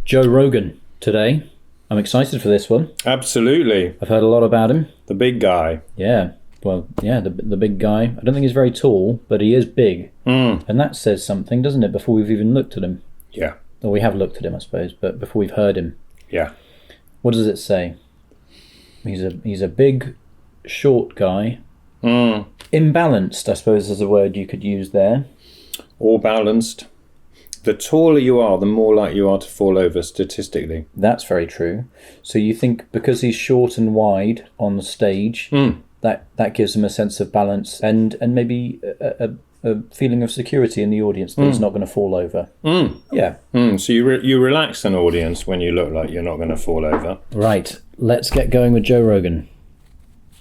Joe Rogan today. I'm excited for this one. Absolutely. I've heard a lot about him. The big guy. Yeah. Well, yeah, the big guy. I don't think he's very tall, but he is big. And that says something, doesn't it, before we've even looked at him? Yeah. Or we have looked at him, I suppose, but before we've heard him. Yeah. What does it say? He's a big, short guy. Imbalanced, I suppose, is a word you could use there. All balanced. The taller you are, the more likely you are to fall over statistically. That's very true. So you think because he's short and wide on the stage, that gives him a sense of balance and maybe a feeling of security in the audience that he's not going to fall over. Yeah. So you relax an audience when you look like you're not going to fall over. Right. Let's get going with Joe Rogan.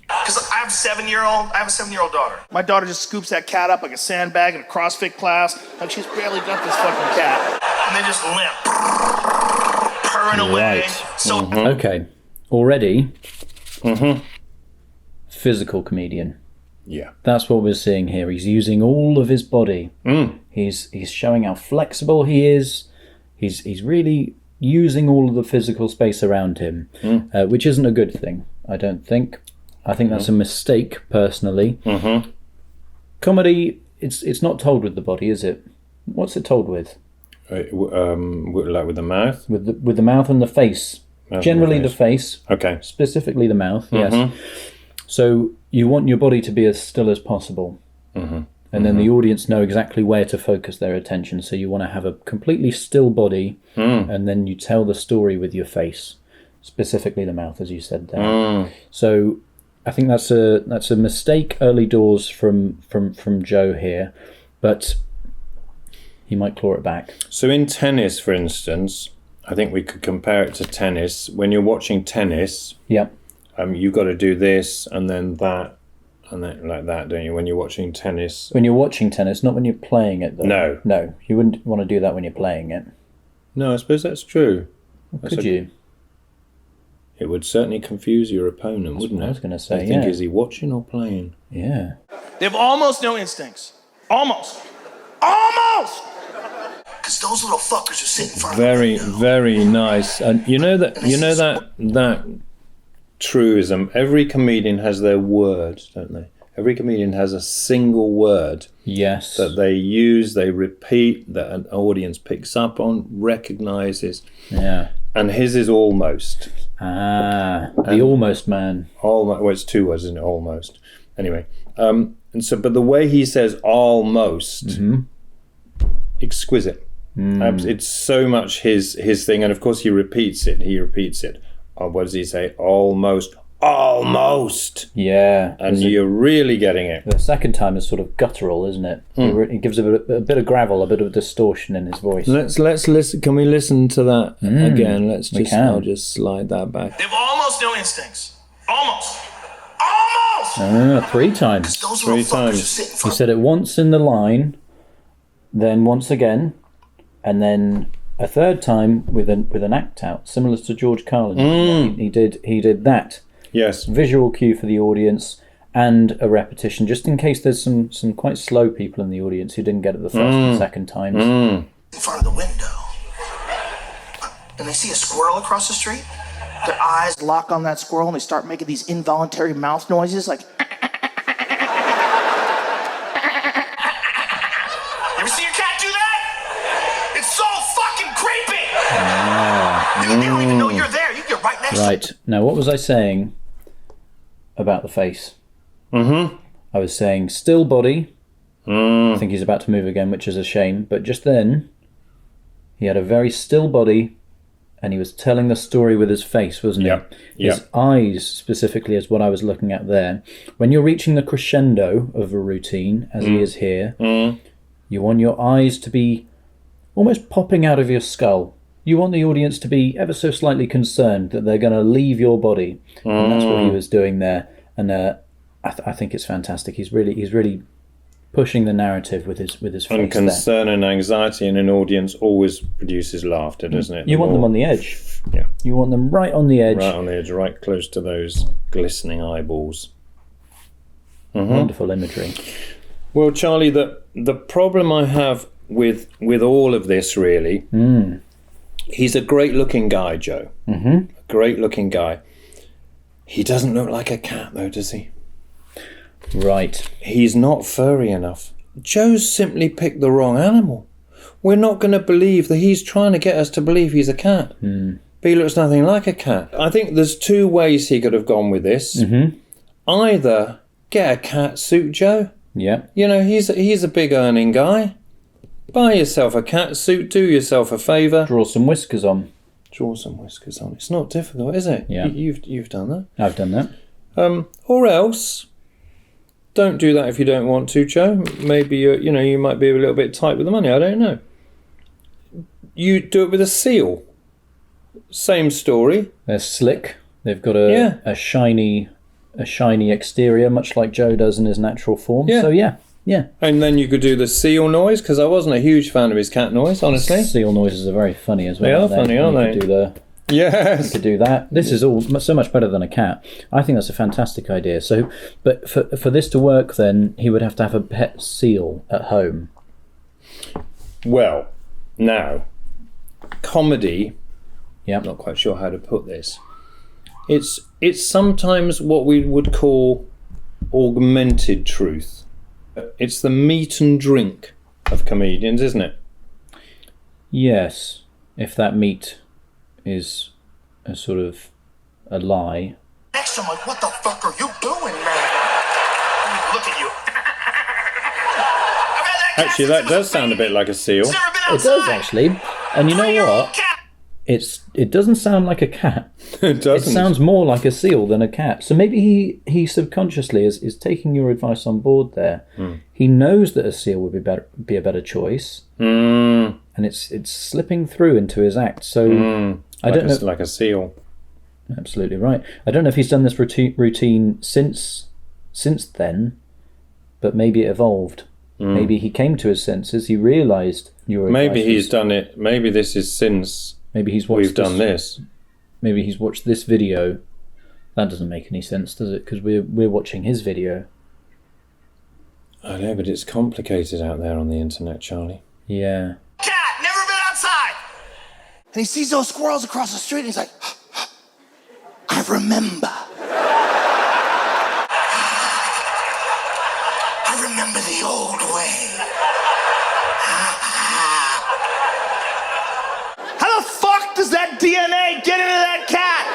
Because I have a 7-year-old daughter. My daughter just scoops that cat up like a sandbag in a CrossFit class. Like she's barely got this fucking cat. And they just limp. Purring away. Right. So Okay. Already, physical comedian. Yeah. That's what we're seeing here. He's using all of his body. He's showing how flexible he is. He's really using all of the physical space around him, which isn't a good thing, I don't think. I think that's a mistake, personally. Comedy, it's not told with the body, is it? What's it told with? Like with the mouth? With the mouth and the face. Generally the face. Okay. Specifically the mouth, yes. So you want your body to be as still as possible. And then the audience know exactly where to focus their attention. So you want to have a completely still body, and then you tell the story with your face. Specifically the mouth, as you said there. So I think that's a mistake early doors from Joe here, but he might claw it back. So in tennis, for instance, I think we could compare it to tennis. When you're watching tennis, you've got to do this and then that and then like that, don't you? When you're watching tennis. When you're watching tennis, not when you're playing it, though. No, you wouldn't want to do that when you're playing it. No, I suppose that's true. Could you? It would certainly confuse your opponent, wouldn't it? I was going to say, I think, is he watching or playing? Yeah. they have almost no instincts. Almost. Almost! Because those little fuckers are sitting in front of Very, the window. very nice. And you know that truism. Every comedian has their words, don't they? Every comedian has a single word Yes. that they use, they repeat, that an audience picks up on, recognizes. Yeah. And his is almost. The almost man. Well, it's 2 words, isn't it? Almost. Anyway, and so, but the way he says almost, exquisite. It's so much his thing, and of course he repeats it. What does he say? Almost. Yeah. And you're really getting it. The second time is sort of guttural, isn't it? He gives a bit of gravel, a bit of distortion in his voice. Let's listen. Can we listen to that again? I'll just slide that back. They have almost no instincts. Almost. Almost! 3 times. Those Three little fuckers times. are sitting in He front said it once in the line, then once again, and then a third time with an act out, similar to George Carlin. He did that. Yes. Visual cue for the audience and a repetition, just in case there's some quite slow people in the audience who didn't get it the first and second times. in front of the window. And they see a squirrel across the street. Their eyes lock on that squirrel and they start making these involuntary mouth noises like. You ever see your cat do that? It's so fucking creepy! Dude, they don't even know you're there. You get right next to Right. Now, what was I saying about the face? I was saying still body. I think he's about to move again, which is a shame. But just then, he had a very still body, and he was telling the story with his face, wasn't he? His eyes, specifically, is what I was looking at there. When you're reaching the crescendo of a routine, as he is here, you want your eyes to be almost popping out of your skull. You want the audience to be ever so slightly concerned that they're going to leave your body, and that's what he was doing there. And I think it's fantastic. He's really pushing the narrative with his face. And concern and anxiety in an audience always produces laughter, doesn't it? You want them on the edge. Yeah. You want them right on the edge. Right on the edge, right close to those glistening eyeballs. Wonderful imagery. Well, Charlie, the problem I have with all of this really He's a great-looking guy, Joe. Mm-hmm. A great-looking guy. He doesn't look like a cat, though, does he? Right. He's not furry enough. Joe's simply picked the wrong animal. We're not going to believe that he's trying to get us to believe he's a cat. But he looks nothing like a cat. I think there's two ways he could have gone with this. Mm-hmm. Either get a cat suit, Joe. Yeah. You know, he's a big earning guy. Buy yourself a cat suit, do yourself a favour. Draw some whiskers on. Draw some whiskers on. It's not difficult, is it? Yeah. You've done that. I've done that. Or else, don't do that if you don't want to, Joe. Maybe you might be a little bit tight with the money. I don't know. You do it with a seal. Same story. They're slick. They've got a shiny exterior, much like Joe does in his natural form. Yeah. So yeah. And then you could do the seal noise, because I wasn't a huge fan of his cat noise, honestly. Seal noises are very funny as well. They are funny, aren't they? You could do that. This is all so much better than a cat. I think that's a fantastic idea. So, but for this to work, then he would have to have a pet seal at home. Well, now, comedy. Yeah. I'm not quite sure how to put this. It's sometimes what we would call augmented truth. It's the meat and drink of comedians, isn't it? Yes, if that meat is a sort of a lie. Next, I'm like, what the fuck are you doing, man? Look at you. Actually, that does sound a bit like a seal. It does actually, and you know what? It doesn't sound like a cat. It doesn't. It sounds more like a seal than a cat. So maybe he subconsciously is taking your advice on board there. He knows that a seal would be a better choice, and it's slipping through into his act. So I don't know. Like a seal. Absolutely right. I don't know if he's done this routine since then, but maybe it evolved. Maybe he came to his senses. He realised your advice. Maybe he's done it. Maybe this is since. Maybe he's watched. We've done this. Maybe he's watched this video. That doesn't make any sense, does it? Because we're watching his video. I know, but it's complicated out there on the internet, Charlie. Yeah. Cat, never been outside. And he sees those squirrels across the street, and he's like, I remember. I remember the old way. How the fuck does that DNA get into that cat?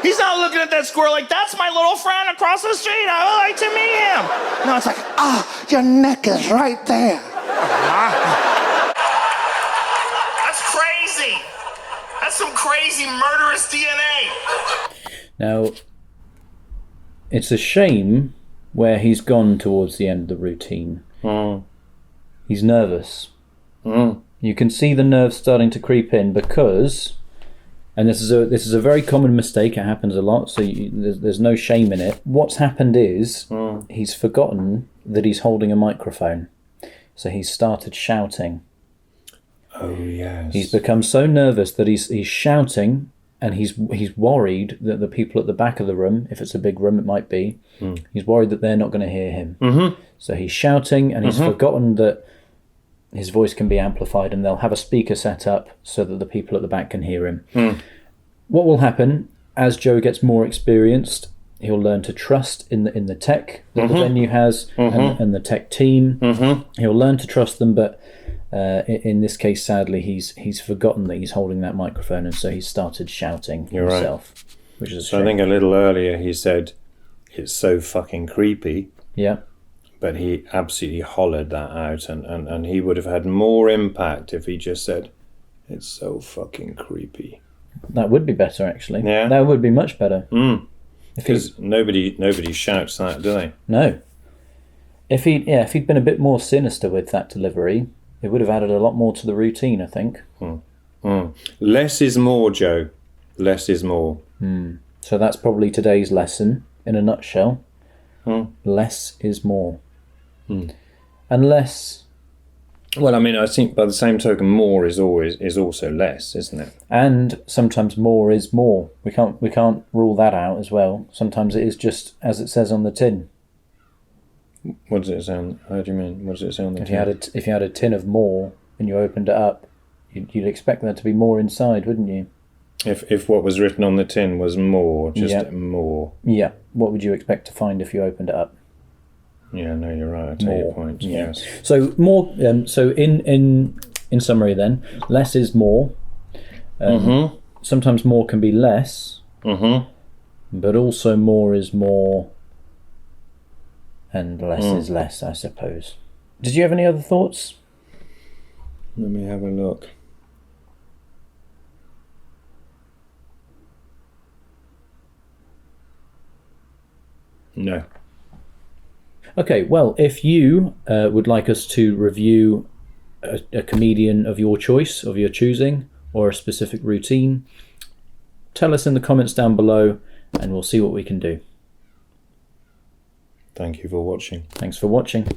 He's not looking at that squirrel like, that's my little friend across the street. I would like to meet him. No, it's like, your neck is right there. That's crazy. That's some crazy murderous DNA. Now, it's a shame where he's gone towards the end of the routine. He's nervous. You can see the nerves starting to creep in because, and this is a very common mistake. It happens a lot, so there's no shame in it. What's happened is he's forgotten that he's holding a microphone, so he's started shouting. Oh yes. He's become so nervous that he's shouting, and he's worried that the people at the back of the room, if it's a big room, it might be, he's worried that they're not going to hear him. So he's shouting, and he's forgotten that his voice can be amplified, and they'll have a speaker set up so that the people at the back can hear him. What will happen as Joe gets more experienced? He'll learn to trust in the tech that the venue has and the tech team. He'll learn to trust them, but in this case, sadly, he's forgotten that he's holding that microphone, and so he's started shouting himself. Right. Which is a shame. I think a little earlier he said, "It's so fucking creepy." Yeah. But he absolutely hollered that out, and he would have had more impact if he just said, "It's so fucking creepy." That would be better, actually. Yeah. That would be much better. Because nobody shouts that, do they? No. If he'd been a bit more sinister with that delivery, it would have added a lot more to the routine, I think. Less is more, Joe. Less is more. So that's probably today's lesson in a nutshell. Less is more. Unless, well, I mean, I think by the same token, more is also less, isn't it? And sometimes more is more. We can't rule that out as well. Sometimes it is just as it says on the tin. What does it sound? How do you mean? What does it say on the tin? If you had a tin of more and you opened it up, You'd expect there to be more inside, wouldn't you? If what was written on the tin was more, just more. Yeah. What would you expect to find if you opened it up? Yeah, no, you're right. I take your point. Yeah. Yes. So more. So in summary, then, less is more. Sometimes more can be less. But also more is more, and less is less, I suppose. Did you have any other thoughts? Let me have a look. No. Okay, well, if you would like us to review a comedian of your choice, of your choosing, or a specific routine, tell us in the comments down below and we'll see what we can do. Thank you for watching. Thanks for watching.